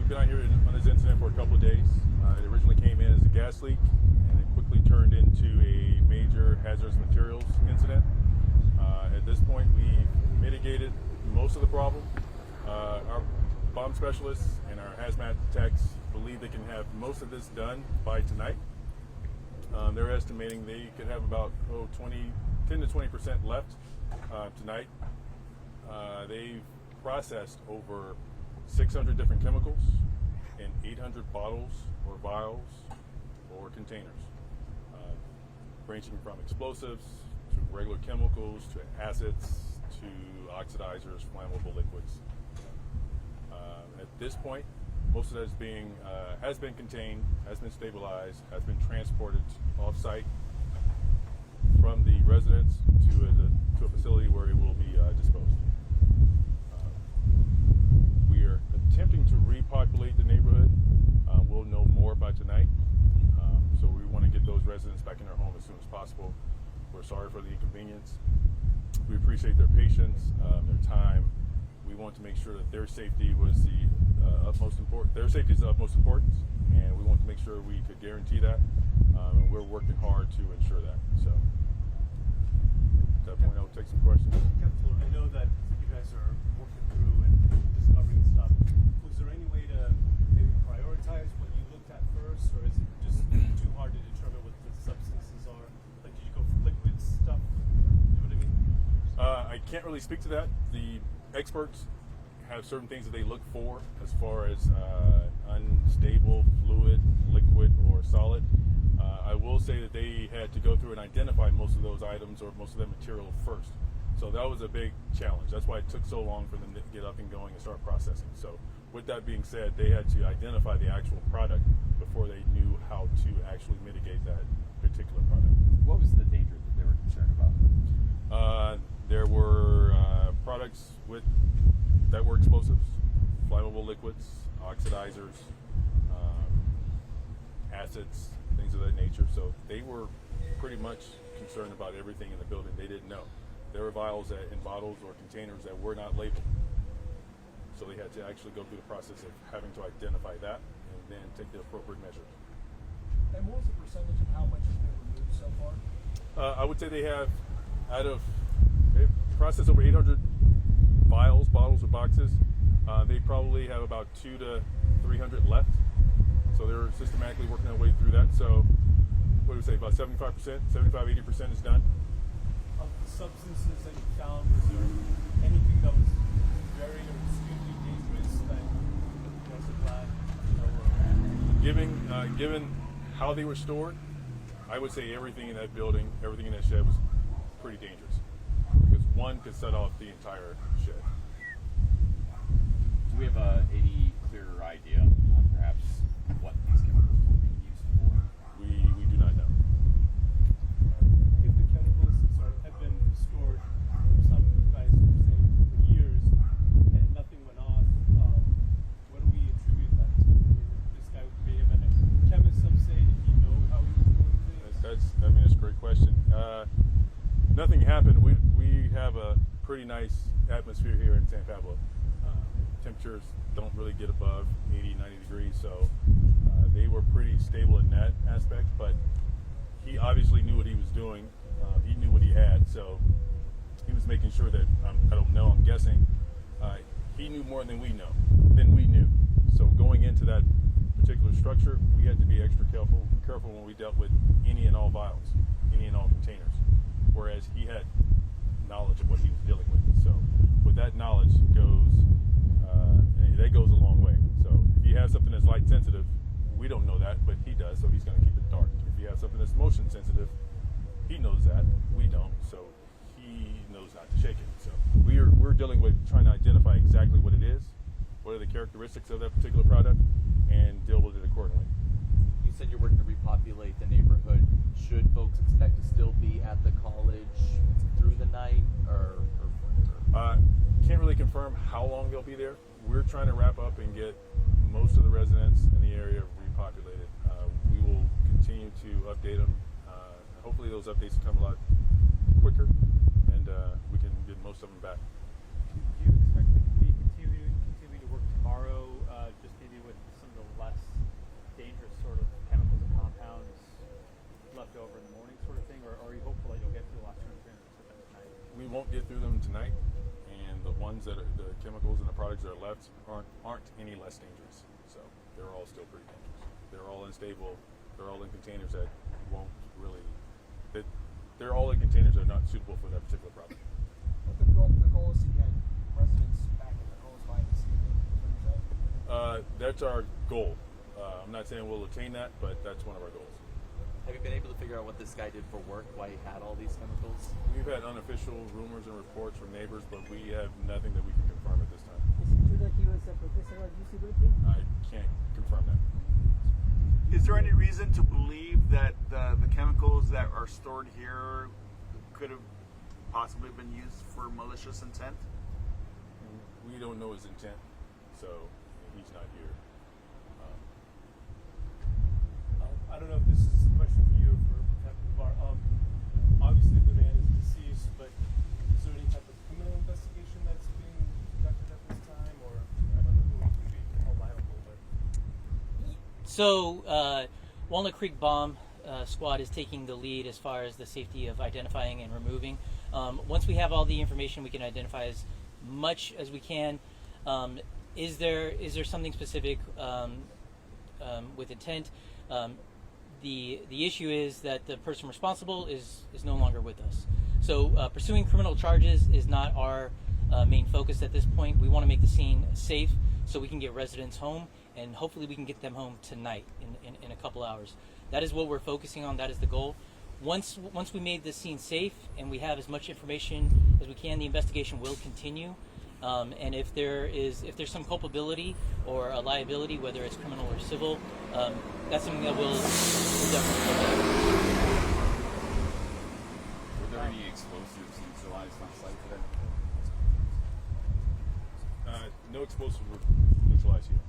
we've been out here on this incident for a couple of days. It originally came in as a gas leak, and it quickly turned into a major hazardous materials incident. At this point, we've mitigated most of the problem. Our bomb specialists and our hazmat techs believe they can have most of this done by tonight. They're estimating they could have about 10 to 20% left tonight. They've processed over 600 different chemicals in 800 bottles or vials or containers, ranging from explosives to regular chemicals to acids to oxidizers, flammable liquids. At this point, most of that has been contained, has been stabilized, has been transported off-site from the residence to a facility where it will be disposed. We are attempting to repopulate the neighborhood. We'll know more by tonight. So we want to get those residents back in their home as soon as possible. We're sorry for the inconvenience. We appreciate their patience, their time. We want to make sure that their safety was the utmost important. Their safety is the utmost importance, and we want to make sure we could guarantee that. And we're working hard to ensure that. So at that point, I'll take some questions. I know that you guys are working through and discovering stuff. Was there any way to maybe prioritize what you looked at first, or is it just too hard to determine what the substances are? Like, did you go for liquid stuff? You know what I mean? I can't really speak to that. The experts have certain things that they look for as far as unstable, fluid, liquid, or solid. I will say that they had to go through and identify most of those items or most of that material first. So that was a big challenge. That's why it took so long for them to get up and going and start processing. So with that being said, they had to identify the actual product before they knew how to actually mitigate that particular product. What was the danger that they were concerned about? There were products that were explosives, flammable liquids, oxidizers, acids, things of that nature. So they were pretty much concerned about everything in the building they didn't know. There were vials in bottles or containers that were not labeled. So they had to actually go through the process of having to identify that and then take the appropriate measures. And what was the percentage of how much has been removed so far? I would say they've processed over 800 vials, bottles, or boxes. They probably have about 200 to 300 left. So they're systematically working their way through that. So what do we say, about 75%, 75-80% is done. Of the substances that you found, was there anything that was very or extremely dangerous that you guys are glad? Given how they were stored, I would say everything in that building, everything in that shed was pretty dangerous, because one could set off the entire shed. Do we have any clearer idea on perhaps what these chemicals were being used for? We do not know. If the chemicals have been stored, some guys were saying for years, and nothing went off, what do we attribute that to? This guy may have been a chemist, some say. Did he know how he was doing things? That's a great question. Nothing happened. We have a pretty nice atmosphere here in San Pablo. Temperatures don't really get above 80, 90 degrees, so they were pretty stable in that aspect, but he obviously knew what he was doing. He knew what he had, so he was making sure that, I don't know, I'm guessing, he knew more than we knew. So going into that particular structure, we had to be extra careful when we dealt with any and all vials, any and all containers, whereas he had knowledge of what he was dealing with. So with that knowledge that goes a long way. So if you have something that's light sensitive, we don't know that, but he does, so he's going to keep it dark. If you have something that's motion sensitive, he knows that, we don't, so he knows not to shake it. So we're dealing with trying to identify exactly what it is, what are the characteristics of that particular product, and deal with it accordingly. You said you're working to repopulate the neighborhood. Should folks expect to still be at the college through the night, or? Can't really confirm how long they'll be there. We're trying to wrap up and get most of the residents in the area repopulated. We will continue to update them. Hopefully those updates will come a lot quicker, and we can get most of them back. Do you expect to continue to work tomorrow, just maybe with ones that are, the chemicals and the products that are left aren't any less dangerous. So they're all still pretty dangerous. They're all unstable. They're all in containers that won't really. They're all in containers that are not suitable for that particular product. But the goal is to get residents back in their homes by this evening. Is what you're saying? That's our goal. I'm not saying we'll attain that, but that's one of our goals. Have you been able to figure out what this guy did for work, why he had all these chemicals? We've had unofficial rumors and reports from neighbors, but we have nothing that we can confirm at this time. Is it true that he was a professor at UC Berkeley? I can't confirm that. Is there any reason to believe that the chemicals that are stored here could have possibly been used for malicious intent? We don't know his intent, so he's not here. I don't know if this is a question for you or for Captain Barr. Obviously the man is deceased, but is there any type of criminal investigation that's being conducted at this time, or I don't know who would be held liable, but So, Walnut Creek Bomb Squad is taking the lead as far as the safety of identifying and removing. Once we have all the information, we can identify as much as we can. Is there something specific with intent? The issue is that the person responsible is no longer with us. So pursuing criminal charges is not our main focus at this point. We want to make the scene safe so we can get residents home, and hopefully we can get them home tonight in a couple hours. That is what we're focusing on. That is the goal. Once we made the scene safe and we have as much information as we can, the investigation will continue. And if there's some culpability or a liability, whether it's criminal or civil, that's something that we'll definitely look at. Were there any explosives neutralized on site today? No explosives were neutralized here.